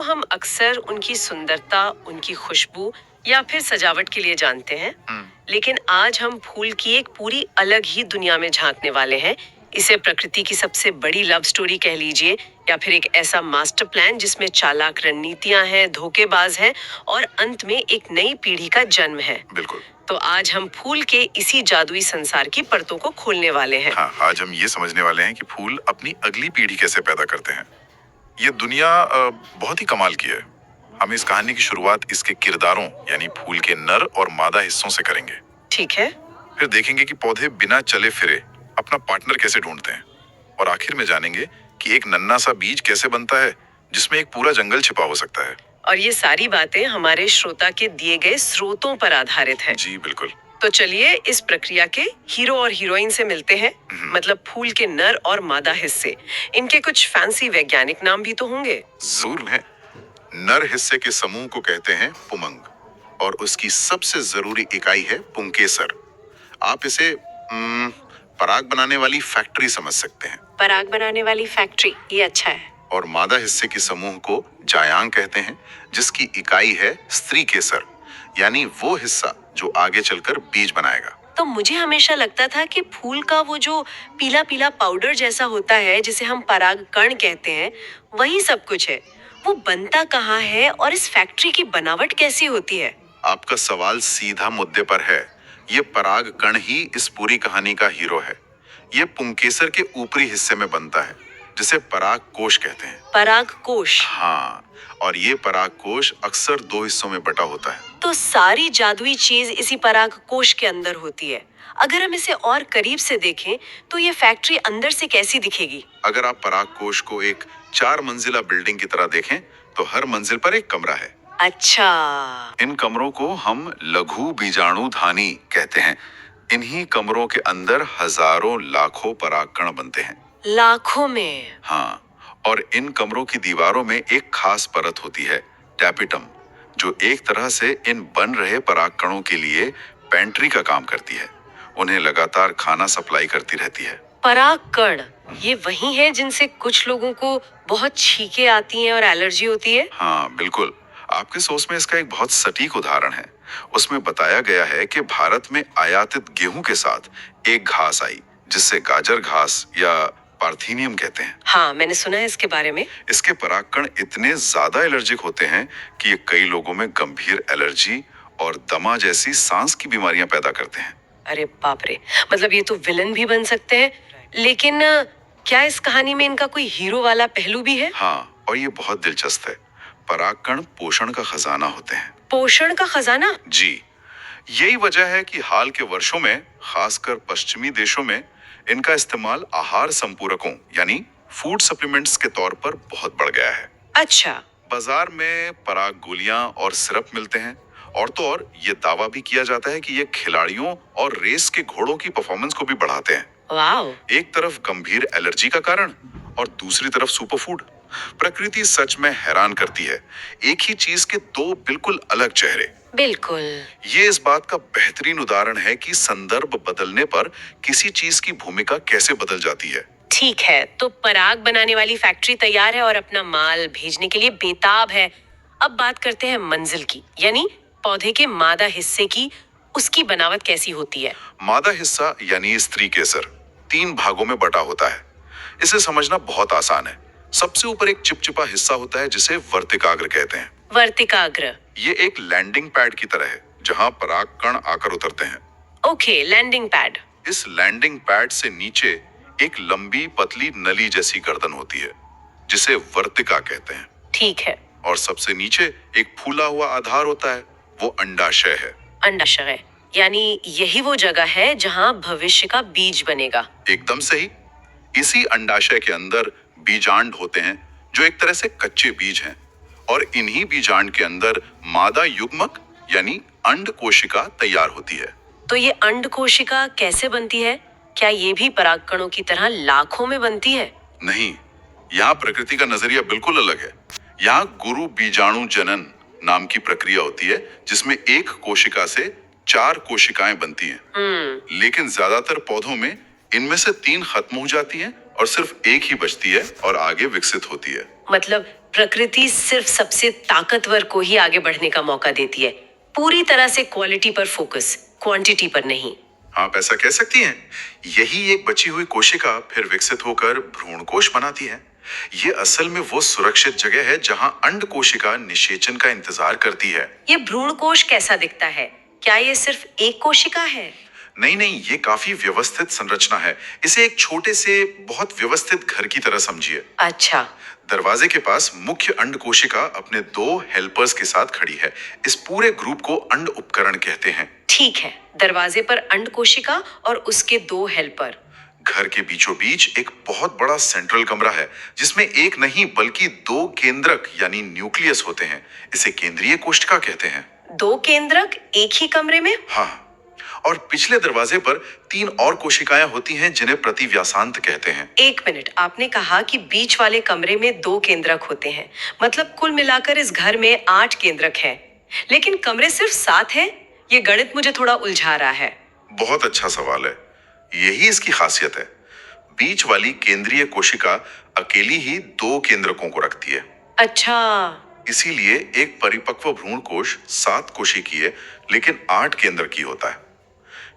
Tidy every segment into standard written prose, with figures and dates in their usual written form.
हम अक्सर उनकी सुंदरता, उनकी खुशबू या फिर सजावट के लिए जानते हैं। लेकिन आज हम फूल की एक पूरी अलग ही दुनिया में झांकने वाले हैं। इसे प्रकृति की सबसे बड़ी लव स्टोरी कह लीजिए, या फिर एक ऐसा मास्टर प्लान जिसमें चालाक रणनीतियां हैं, धोखेबाज हैं और अंत में एक नई पीढ़ी का जन्म है। बिल्कुल। तो आज हम फूल के इसी जादुई संसार की परतों को खोलने वाले हैं। हाँ, आज हम ये समझने वाले हैं कि फूल अपनी अगली पीढ़ी कैसे पैदा करते हैं। ये दुनिया बहुत ही कमाल की है। हम इस कहानी की शुरुआत इसके किरदारों यानी फूल के नर और मादा हिस्सों से करेंगे। ठीक है। फिर देखेंगे कि पौधे बिना चले फिरे अपना पार्टनर कैसे ढूंढते हैं, और आखिर में जानेंगे कि एक नन्हा सा बीज कैसे बनता है जिसमें एक पूरा जंगल छिपा हो सकता है। और ये सारी बातें हमारे श्रोता के दिए गए स्रोतों पर आधारित है। जी बिल्कुल। तो चलिए इस प्रक्रिया के हीरो और हीरोइन से मिलते हैं। मतलब फूल के नर और मादा हिस्से, इनके कुछ फैंसी वैज्ञानिक नाम भी तो होंगे। जरूर है। नर हिस्से के समूह को कहते हैं पुमंग, और उसकी सबसे जरूरी इकाई है पुंकेसर। आप इसे पराग बनाने वाली फैक्ट्री समझ सकते हैं। पराग बनाने वाली फैक्ट्री, ये अच्छा है। और मादा हिस्से के समूह को जायांग कहते हैं, जिसकी इकाई है स्त्री केसर, यानी वो हिस्सा जो आगे चलकर बीज बनाएगा। तो मुझे हमेशा लगता था कि फूल का वो जो पीला पीला पाउडर जैसा होता है, जिसे हम पराग कण कहते हैं, वही सब कुछ है। वो बनता कहाँ है और इस फैक्ट्री की बनावट कैसी होती है? आपका सवाल सीधा मुद्दे पर है। ये पराग कण ही इस पूरी कहानी का हीरो है। ये पुंकेसर के ऊपरी हिस्से में बनता है, जिसे पराग कोश कहते हैं। पराग कोश? हाँ, और ये पराग कोश अक्सर दो हिस्सों में बटा होता है। तो सारी जादुई चीज इसी पराग कोश के अंदर होती है। अगर हम इसे और करीब से देखें तो ये फैक्ट्री अंदर से कैसी दिखेगी? अगर आप पराग कोश को एक 4 मंजिला बिल्डिंग की तरह देखें तो हर मंजिल पर एक कमरा है। अच्छा। इन कमरों को हम लघु बीजाणुधानी कहते हैं। इन्हीं कमरों के अंदर हजारों लाखों परागकण बनते हैं। लाखों में? हाँ, और इन कमरों की दीवारों में एक खास परत होती है, टैपिटम, जो एक तरह से इन बन रहे परागकणों के लिए पेंट्री का काम करती है। उन्हें लगातार खाना सप्लाई करती रहती है। परागकण, ये वही है जिनसे कुछ लोगों को बहुत छींकें आती हैं और एलर्जी होती है? हाँ बिल्कुल। आपके सोच में इसका एक बहुत सटीक उदाहरण है। उसमें बताया गया है कि भारत में आयातित गेहूं के साथ एक घास आई, जिससे गाजर घास या पार्थीनियम कहते हैं। हाँ, मैंने सुना है इसके बारे में। इसके परागकण इतने ज्यादा एलर्जिक होते हैं कि ये कई लोगों में गंभीर एलर्जी और दमा जैसी सांस की बीमारियां पैदा करते हैं। अरे बाप रे, मतलब ये तो विलन भी बन सकते हैं। लेकिन क्या इस कहानी में इनका कोई हीरो वाला पहलू भी है? हाँ, और ये बहुत दिलचस्प है। परागकण पोषण का खजाना होते हैं। पोषण का खजाना? जी, यही वजह है कि हाल के वर्षों में, खासकर पश्चिमी देशों में, इनका इस्तेमाल आहार संपूरकों यानी फूड सप्लीमेंट्स के तौर पर बहुत बढ़ गया है। अच्छा। बाजार में पराग गोलियां और सिरप मिलते हैं, और तो और ये दावा भी किया जाता है कि ये खिलाड़ियों और रेस के घोड़ों की परफॉर्मेंस को भी बढ़ाते हैं। वाओ। एक तरफ गंभीर एलर्जी का कारण और दूसरी तरफ सुपरफूड। प्रकृति सच में हैरान करती है। एक ही चीज के दो बिल्कुल अलग चेहरे। बिल्कुल। ये इस बात का बेहतरीन उदाहरण है कि संदर्भ बदलने पर किसी चीज की भूमिका कैसे बदल जाती है। ठीक है, तो पराग बनाने वाली फैक्ट्री तैयार है और अपना माल भेजने के लिए बेताब है। अब बात करते हैं मंजिल की, यानी पौधे के मादा हिस्से की। उसकी बनावट कैसी होती है? मादा हिस्सा यानी स्त्री केसर 3 भागों में बटा होता है। इसे समझना बहुत आसान है। सबसे ऊपर एक चिपचिपा हिस्सा होता है जिसे वर्तिकाग्र कहते हैं। वर्तिकाग्र? ये एक लैंडिंग पैड की तरह है जहां परागकण आकर उतरते हैं। Okay, landing pad. इस लैंडिंग पैड से नीचे एक लंबी पतली नली जैसी गर्दन होती है, जिसे वर्तिका कहते हैं। ठीक है। और सबसे नीचे एक फूला हुआ आधार होता है, वो अंडाशय है। अंडाशय, यानी यही वो जगह है जहां भविष्य का बीज बनेगा। एकदम सही। इसी अंडाशय के अंदर बीजांड होते हैं, जो एक तरह से कच्चे बीज हैं, और इन्हीं बीजांड के अंदर मादा युग्मक यानी अंड कोशिका तैयार होती है। तो ये अंड कोशिका कैसे बनती है? क्या ये भी परागकणों की तरह लाखों में बनती है? नहीं, यहाँ प्रकृति का नजरिया बिल्कुल अलग है। यहाँ गुरु बीजाणु जनन नाम की प्रक्रिया होती है, जिसमें एक कोशिका से 4 कोशिकाएं बनती हैं। लेकिन ज्यादातर पौधों में इनमें से 3 खत्म हो जाती हैं और सिर्फ एक ही बचती है और आगे विकसित होती है। मतलब प्रकृति सिर्फ सबसे ताकतवर को ही आगे बढ़ने का मौका देती है, पूरी तरह से क्वालिटी पर फोकस, क्वांटिटी पर नहीं। आप ऐसा कह सकती हैं। यही एक बची हुई कोशिका फिर विकसित होकर भ्रूणकोश बनाती है। ये असल में वो सुरक्षित जगह है जहां अंड कोशिका निषेचन का इंतजार करती है। ये भ्रूणकोश कैसा दिखता है? क्या ये सिर्फ एक कोशिका है? नहीं नहीं, ये काफी व्यवस्थित संरचना है। इसे एक छोटे से बहुत व्यवस्थित घर की तरह समझिए। अच्छा। दरवाजे के पास मुख्य अंड कोशिका अपने 2 हेल्पर्स के साथ खड़ी है। इस पूरे ग्रुप को अंड उपकरण कहते हैं। ठीक है, दरवाजे पर अंड कोशिका और उसके 2 हेल्पर। घर के बीचों बीच एक बहुत बड़ा सेंट्रल कमरा है जिसमें एक नहीं बल्कि 2 केंद्रक यानी न्यूक्लियस होते हैं। इसे केंद्रीय कोशिका कहते हैं। 2 केंद्रक एक ही कमरे में? हाँ, और पिछले दरवाजे पर 3 और कोशिकाएं होती हैं जिन्हें प्रतिव्यासांत कहते हैं। 1 मिनट, आपने कहा कि बीच वाले कमरे में 2 केंद्रक होते हैं, मतलब कुल मिलाकर इस घर में 8 केंद्रक हैं। लेकिन कमरे सिर्फ 7 हैं। ये गणित मुझे थोड़ा उलझा रहा है। बहुत अच्छा सवाल है। यही इसकी खासियत है। बीच वाली केंद्रीय कोशिका अकेली ही 2 केंद्रकों को रखती है। अच्छा। इसीलिए एक परिपक्व भ्रूणकोश 7 कोशिकीय लेकिन 8 केंद्र की होता है।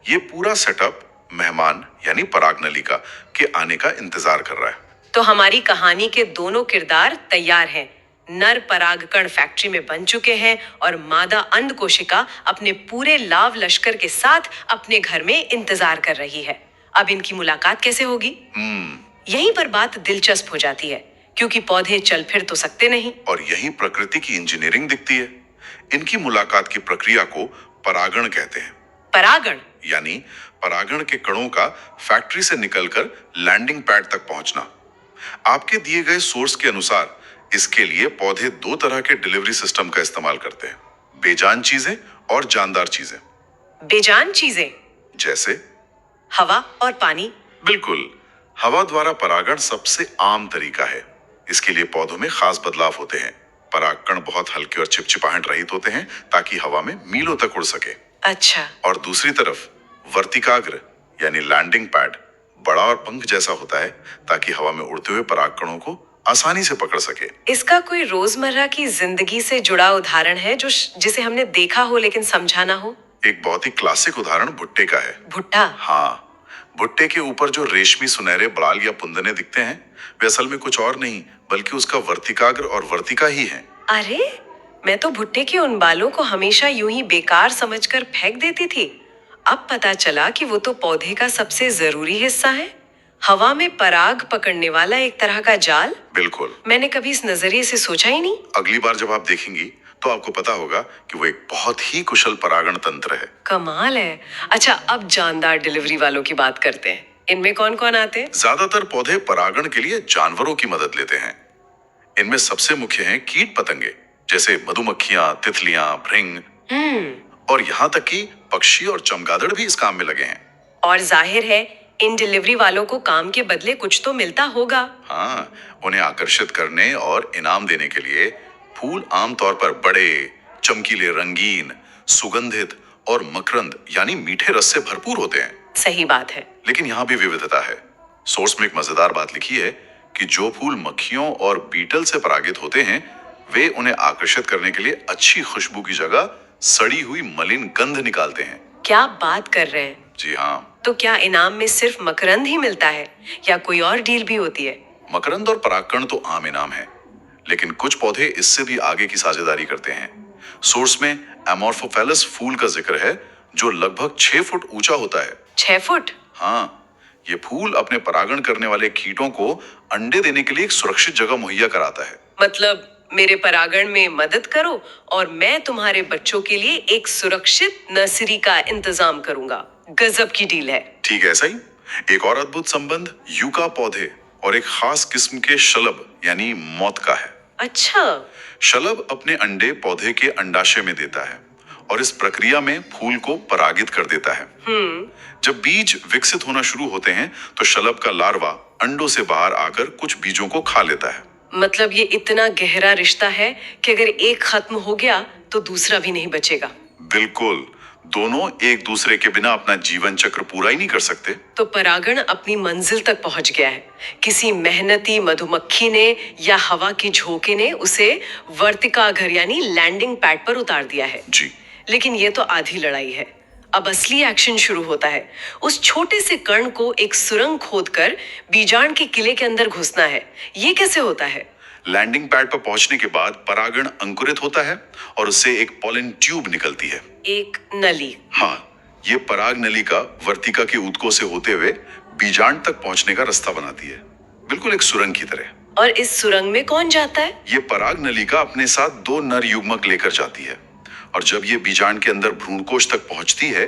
ये पूरा सेटअप मेहमान यानी परागनलिका के आने का इंतजार कर रहा है। तो हमारी कहानी के दोनों किरदार तैयार हैं। नर परागकण फैक्ट्री में बन चुके हैं और मादा अंड कोशिका अपने पूरे लाव लश्कर के साथ अपने घर में इंतजार कर रही है। अब इनकी मुलाकात कैसे होगी? यहीं पर बात दिलचस्प हो जाती है, क्योंकि पौधे चल फिर तो सकते नहीं। और यही प्रकृति की इंजीनियरिंग दिखती है। इनकी मुलाकात की प्रक्रिया को परागण कहते हैं। परागण यानी परागण के कणों का फैक्ट्री से निकलकर लैंडिंग पैड तक पहुंचना। आपके दिए गए सोर्स के अनुसार इसके लिए पौधे 2 तरह के डिलीवरी सिस्टम का इस्तेमाल करते हैं, बेजान चीजें और जानदार चीजें। बेजान चीजें जैसे हवा और पानी? बिल्कुल, हवा द्वारा परागण सबसे आम तरीका है। इसके लिए पौधों में खास बदलाव होते हैं। परागकण बहुत हल्के और चिपचिपाहट रहित होते हैं ताकि हवा में मीलों तक उड़ सके। अच्छा। और दूसरी तरफ वर्तिकाग्र यानी लैंडिंग पैड बड़ा और पंख जैसा होता है ताकि हवा में उड़ते हुए परागकणों को आसानी से पकड़ सके। इसका कोई रोजमर्रा की जिंदगी से जुड़ा उदाहरण है जिसे हमने देखा हो लेकिन समझा ना हो? एक बहुत ही क्लासिक उदाहरण भुट्टे का है। भुट्टा? हाँ, भुट्टे के ऊपर जो रेशमी सुनहरे बड़ाल या पुंदने दिखते हैं वे असल में कुछ और नहीं बल्कि उसका वर्तिकाग्र और वर्तिका ही है। अरे, मैं तो भुट्टे के उन बालों को हमेशा यूं ही बेकार समझकर फेंक देती थी। अब पता चला कि वो तो पौधे का सबसे जरूरी हिस्सा है, हवा में पराग पकड़ने वाला एक तरह का जाल। बिल्कुल। मैंने कभी इस नजरिए से सोचा ही नहीं। अगली बार जब आप देखेंगी तो आपको पता होगा कि वो एक बहुत ही कुशल परागण तंत्र है। कमाल है। अच्छा, अब जानदार डिलीवरी वालों की बात करते हैं। इनमें कौन कौन आते हैं? ज्यादातर पौधे परागण के लिए जानवरों की मदद लेते हैं। इनमें सबसे मुख्य हैं कीट पतंगे जैसे मधुमक्खियां, तितलियां, भृंग और यहाँ तक कि पक्षी और चमगादड़ भी इस काम में लगे हैं। और जाहिर है इन डिलीवरी वालों को काम के बदले कुछ तो मिलता होगा। हाँ, उन्हें आकर्षित करने और इनाम देने के लिए फूल आमतौर पर बड़े, चमकीले, रंगीन, सुगंधित और मकरंद यानी मीठे रस से भरपूर होते हैं। सही बात है। लेकिन यहाँ भी विविधता है। सोर्स में एक मजेदार बात लिखी है कि जो फूल मक्खियों और बीटल से परागित होते हैं वे उन्हें आकर्षित करने के लिए अच्छी खुशबू की जगह सड़ी हुई मलिन गंध निकालते हैं। क्या बात कर रहे हैं? जी हाँ। तो क्या इनाम में सिर्फ मकरंद ही मिलता है या कोई और डील भी होती है? मकरंद और परागकण तो आम इनाम है, लेकिन कुछ पौधे इससे भी आगे की साझेदारी करते हैं। सोर्स में एमोर्फोफेलस फूल का जिक्र है जो लगभग 6 फुट ऊंचा होता है। 6 फुट? हाँ, ये फूल अपने परागण करने वाले कीटों को अंडे देने के लिए एक सुरक्षित जगह मुहैया कराता है। मतलब मेरे परागण में मदद करो और मैं तुम्हारे बच्चों के लिए एक सुरक्षित नर्सरी का इंतजाम करूंगा। गजब की डील है। ठीक है, ऐसा ही एक और अद्भुत संबंध यूका पौधे और एक खास किस्म के शलभ यानी मौत का है। अच्छा। शलभ अपने अंडे पौधे के अंडाशय में देता है और इस प्रक्रिया में फूल को परागित कर देता है। जब बीज विकसित होना शुरू होते हैं तो शलभ का लार्वा अंडों से बाहर आकर कुछ बीजों को खा लेता है। मतलब ये इतना गहरा रिश्ता है कि अगर एक खत्म हो गया तो दूसरा भी नहीं बचेगा। बिल्कुल। दोनों एक दूसरे के बिना अपना जीवन चक्र पूरा ही नहीं कर सकते। तो परागण अपनी मंजिल तक पहुंच गया है। किसी मेहनती मधुमक्खी ने या हवा की झोंके ने उसे वर्तिकाघर यानी लैंडिंग पैड पर उतार दिया है। जी। लेकिन ये तो आधी लड़ाई है। अब असली एक्शन शुरू होता है। उस छोटे से कण को एक सुरंग खोदकर बीजांड के किले के अंदर घुसना है। ये कैसे होता है? लैंडिंग पैड पर पहुंचने के बाद परागण अंकुरित होता है और उससे एक पॉलन ट्यूब निकलती है। एक नली। हाँ, ये पराग नली का वर्तिका के ऊतकों से होते हुए बीजांड तक पहुंचने का रास्ता बनाती है, बिल्कुल एक सुरंग की तरह। और इस सुरंग में कौन जाता है? ये पराग नलिका अपने साथ 2 नर युग्मक लेकर जाती है और जब ये बीजांड के अंदर भ्रूणकोश तक पहुंचती है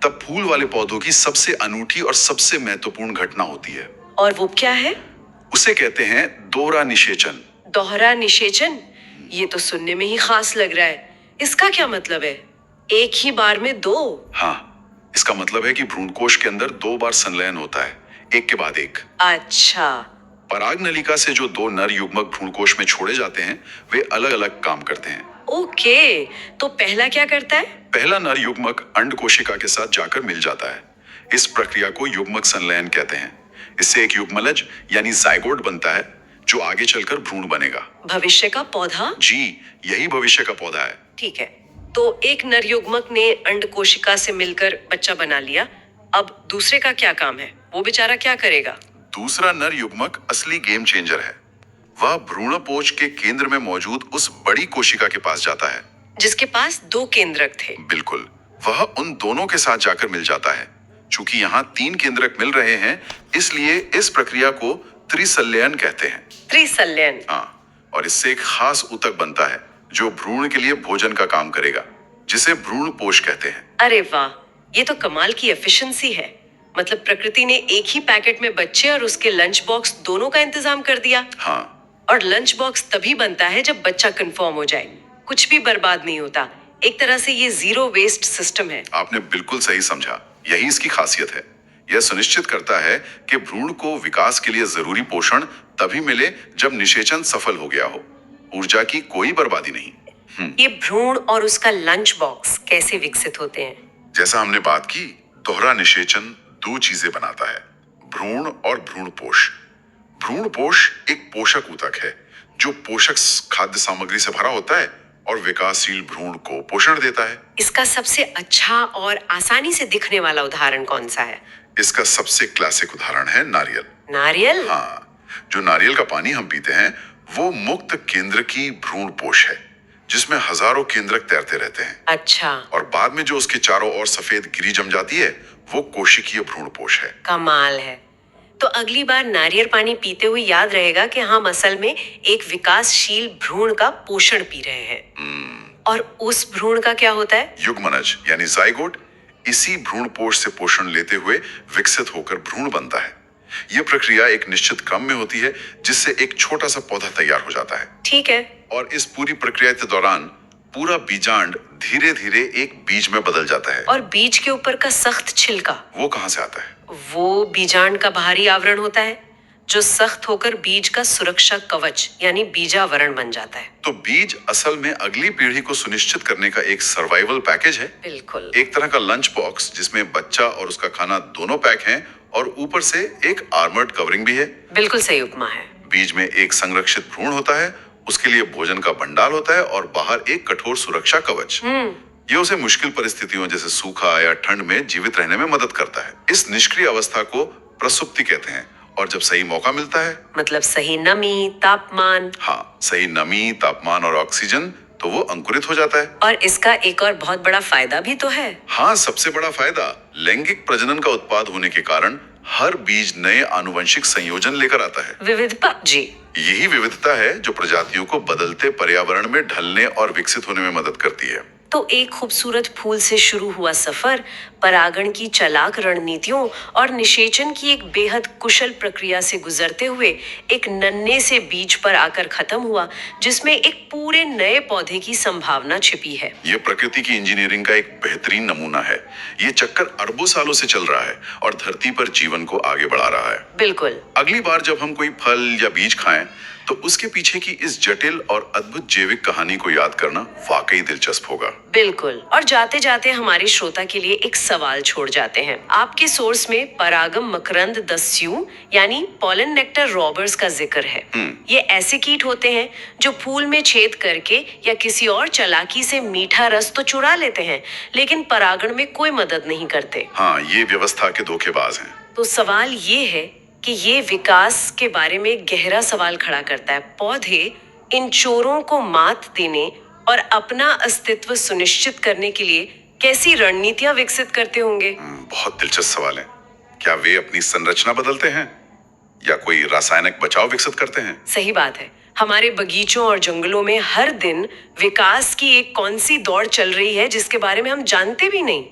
तब फूल वाले पौधों की सबसे अनूठी और सबसे महत्वपूर्ण घटना होती है। और वो क्या है? उसे कहते हैं दोहरा निषेचन। दोहरा निषेचन? ये तो सुनने में ही खास लग रहा है। इसका क्या मतलब है? एक ही बार में 2? हाँ, इसका मतलब है कि भ्रूणकोश के अंदर 2 बार संलयन होता है, एक के बाद एक। अच्छा। पराग नलिका से जो 2 नर युग्मक भ्रूणकोश में छोड़े जाते हैं वे अलग अलग काम करते हैं। ओके, तो पहला क्या करता है? पहला नर युग्मक अंड कोशिका के साथ जाकर मिल जाता है। इस प्रक्रिया को युग्मक संलयन कहते हैं। इससे एक युग्मनज यानी जाइगोट बनता है जो आगे चलकर भ्रूण बनेगा। भविष्य का पौधा? जी, यही भविष्य का पौधा है। ठीक है, तो एक नर युग्मक ने अंड कोशिका से मिलकर बच्चा बना लिया। अब दूसरे का क्या काम है? वो बेचारा क्या करेगा? दूसरा नर युग्मक असली गेम चेंजर है। वह भ्रूणपोष के केंद्र में मौजूद उस बड़ी कोशिका के पास जाता है जिसके पास 2 केंद्रक थे। बिल्कुल, वह उन दोनों के साथ जाकर मिल जाता है। चूंकि यहाँ 3 केंद्रक मिल रहे हैं, इसलिए इस प्रक्रिया को त्रिसंलयन कहते हैं। त्रिसंलयन? हाँ, और इससे एक खास ऊतक बनता है जो भ्रूण के लिए भोजन का काम करेगा, जिसे भ्रूणपोष कहते हैं। अरे वाह, ये तो कमाल की एफिशिएंसी है। मतलब प्रकृति ने एक ही पैकेट में बच्चे और उसके लंच बॉक्स दोनों का इंतजाम कर दिया। हाँ, और लंच बॉक्स तभी बनता है जब बच्चा कंफर्म हो जाए, कुछ भी बर्बाद नहीं होता। एक तरह से ये जीरो वेस्ट सिस्टम है। आपने बिल्कुल सही समझा। यही इसकी खासियत है। यह सुनिश्चित करता है कि भ्रूण को विकास के लिए जरूरी पोषण तभी मिले जब निषेचन सफल हो गया हो। ऊर्जा की कोई बर्बादी नहीं। ये भ्रूण और उसका लंच बॉक्स कैसे विकसित होते हैं? जैसा हमने बात की, दोहरा निषेचन 2 चीजें बनाता है, भ्रूण और भ्रूणपोष। भ्रूणपोष एक पोषक ऊतक है जो पोषक खाद्य सामग्री से भरा होता है और विकासशील भ्रूण को पोषण देता है। इसका सबसे अच्छा और आसानी से दिखने वाला उदाहरण कौन सा है? इसका सबसे क्लासिक उदाहरण है नारियल। नारियल? हाँ, जो नारियल का पानी हम पीते हैं वो मुक्त केंद्र की भ्रूणपोष है जिसमें हजारों केंद्रक तैरते रहते हैं। अच्छा। और बाद में जो उसके चारों ओर सफेद गिरी जम जाती है वो कोशिकीय भ्रूणपोष है। कमाल है। तो अगली बार नारियल पानी पीते हुए याद रहेगा कि हम असल में एक विकासशील भ्रूण का पोषण पी रहे हैं। और उस भ्रूण का क्या होता है? युग्मनज यानी जाइगोट इसी भ्रूणपोष से पोषण लेते हुए विकसित होकर भ्रूण बनता है। यह प्रक्रिया एक निश्चित क्रम में होती है जिससे एक छोटा सा पौधा तैयार हो जाता है। ठीक है। और इस पूरी प्रक्रिया के दौरान पूरा बीजांड धीरे धीरे एक बीज में बदल जाता है। और बीज के ऊपर का सख्त छिलका वो कहाँ से आता है? वो बीजांड का बाहरी आवरण होता है जो सख्त होकर बीज का सुरक्षा कवच यानी बीजावरण बन जाता है। तो बीज असल में अगली पीढ़ी को सुनिश्चित करने का एक सर्वाइवल पैकेज है। बिल्कुल। एक तरह का लंच बॉक्स जिसमें बच्चा और उसका खाना दोनों पैक हैं और ऊपर से एक आर्मर्ड कवरिंग भी है। बिल्कुल सही उपमा है। बीज में एक संरक्षित भ्रूण होता है, उसके लिए भोजन का भंडार होता है और बाहर एक कठोर सुरक्षा कवच। ये उसे मुश्किल परिस्थितियों जैसे सूखा या ठंड में जीवित रहने में मदद करता है। इस निष्क्रिय अवस्था को प्रसुप्ति कहते हैं और जब सही मौका मिलता है, मतलब सही नमी, तापमान। हाँ, सही नमी, तापमान और ऑक्सीजन, तो वो अंकुरित हो जाता है। और इसका एक और बहुत बड़ा फायदा भी तो है। हाँ, सबसे बड़ा फायदा लैंगिक प्रजनन का उत्पाद होने के कारण हर बीज नए आनुवंशिक संयोजन लेकर आता है। विविधता। जी, यही विविधता है जो प्रजातियों को बदलते पर्यावरण में ढलने और विकसित होने में मदद करती है। तो एक खूबसूरत फूल से शुरू हुआ सफर परागण की चालाक रणनीतियों और निषेचन की एक बेहद कुशल प्रक्रिया से गुजरते हुए एक नन्हे से बीज पर आकर खत्म हुआ जिसमें एक पूरे नए पौधे की संभावना छिपी है। ये प्रकृति की इंजीनियरिंग का एक बेहतरीन नमूना है। ये चक्कर अरबों सालों से चल रहा है और धरती पर जीवन को आगे बढ़ा रहा है। बिल्कुल। अगली बार जब हम कोई फल या बीज खाएं तो उसके पीछे की इस जटिल और अद्भुत जैविक कहानी को याद करना वाकई दिलचस्प होगा। बिल्कुल। और जाते जाते हमारे श्रोता के लिए एक सवाल छोड़ जाते हैं। आपके सोर्स में परागम मकरंद दस्यु यानी पॉलन नेक्टर रॉबर्स का जिक्र है। ये ऐसे कीट होते हैं जो फूल में छेद करके या किसी और चालाकी से मीठा रस तो चुरा लेते हैं, लेकिन परागण में कोई मदद नहीं करते। हाँ, ये व्यवस्था के धोखेबाज हैं। तो सवाल ये है कि ये विकास के बारे में गहरा सवाल खड़ा करता है। पौधे इन चोरों को मात देने और अपना अस्तित्व सुनिश्चित करने के लिए कैसी रणनीतियां विकसित करते होंगे? बहुत दिलचस्प सवाल है। क्या वे अपनी संरचना बदलते हैं या कोई रासायनिक बचाव विकसित करते हैं? सही बात है। हमारे बगीचों और जंगलों में हर दिन विकास की एक कौन सी दौड़ चल रही है जिसके बारे में हम जानते भी नहीं।